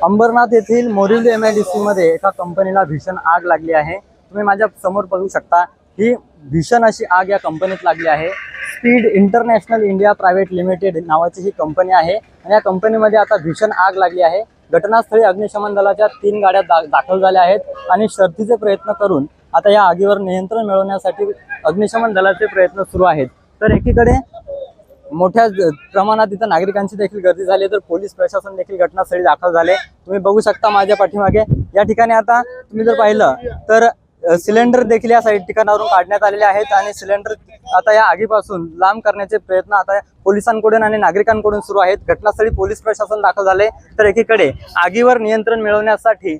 अंबरनाथ येथील मोरिल MIDC मध्ये एका कंपनीला भीषण आग लागली आहे। तुम्ही माझ्या समोर बघू शकता ही भीषण अशी आग या कंपनीत लागली आहे। Speed international India private limited नावाची ही कंपनी आहे आणि या कंपनीमध्ये आता भीषण आग लागली आहे। घटनास्थळी अग्निशमन दलाच्या 3 गाड्या दाखल झाल्या आहेत आणि शर्थीचे प्रयत्न करून आता या आगीवर नियंत्रण मिळवण्यासाठी अग्निशमन दलाचे प्रयत्न सुरू आहेत। तर एकीकडे मोठ्या प्रमाणात इथं नागरिकांची देखील गर्दी झाली, तर पोलीस प्रशासन देखील घटनास्थळी दाखल झाले। तुम्ही बघू शकता माझ्या पाठीमागे या ठिकाणी आता तुम्ही जर पाहिलं तर सिलेंडर देखील या साईड ठिकाणावरून काढण्यात आलेले आहेत आणि सिलेंडर आता या आगीपासून लांब करण्याचे प्रयत्न आता पोलिसांकडून आणि नागरिकांकडून सुरू आहेत। घटनास्थळी पोलीस प्रशासन दाखल झाले, तर एकीकडे आगीवर नियंत्रण मिळवण्यासाठी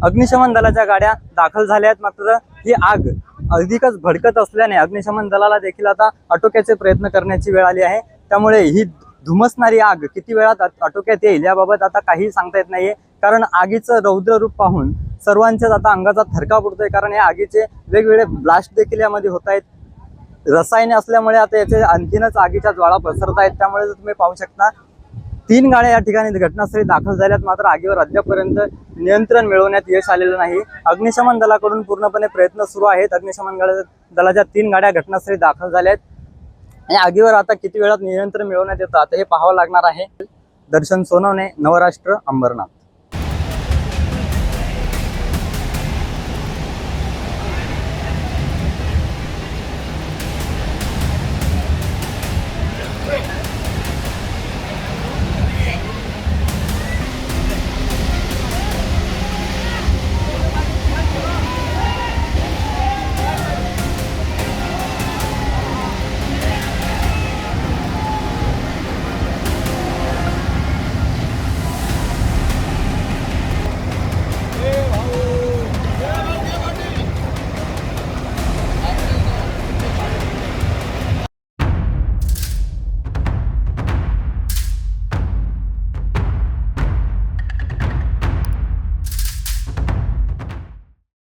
अग्निशमन दलाच्या गाड्या दाखल झाल्या आहेत। मात्र ही आग अधिकच भडकत असल्याने अग्निशमन दलाला देखील आता आटोक्याचे प्रयत्न करण्याची वेळ आली आहे। त्यामुळे ही धुमसणारी आग किती वेळात आटोक्यात येईल याबाबत आता काही सांगता येत नाहीये, कारण आगीचं रौद्र रूप पाहून सर्वांच्याच आता अंगाचा थरकाप उडतोय। कारण या आगीचे वेगवेगळे ब्लास्ट देखील यामध्ये होत आहेत, रसायने असल्यामुळे आता याचे आणखीनच आगीच्या ज्वाळा पसरत आहेत। त्यामुळे तुम्ही पाहू शकता 3 गाड्या या ठिकाणी घटनास्थळी दाखल झाल्यात, मात्र आगीवर अद्यापपर्यंत नियंत्रण मिळवण्यात यश आलेलं नाही। अग्निशमन दलाकडून पूर्णपणे प्रयत्न सुरू आहेत। अग्निशमन दलाच्या 3 गाड्या घटनास्थळी दाखल झाल्यात आणि आगीवर आता किती वेळात नियंत्रण मिळवण्यात येतं आता हे पाहावं लागणार आहे। दर्शन सोनवणे, नवराष्ट्र, अंबरनाथ।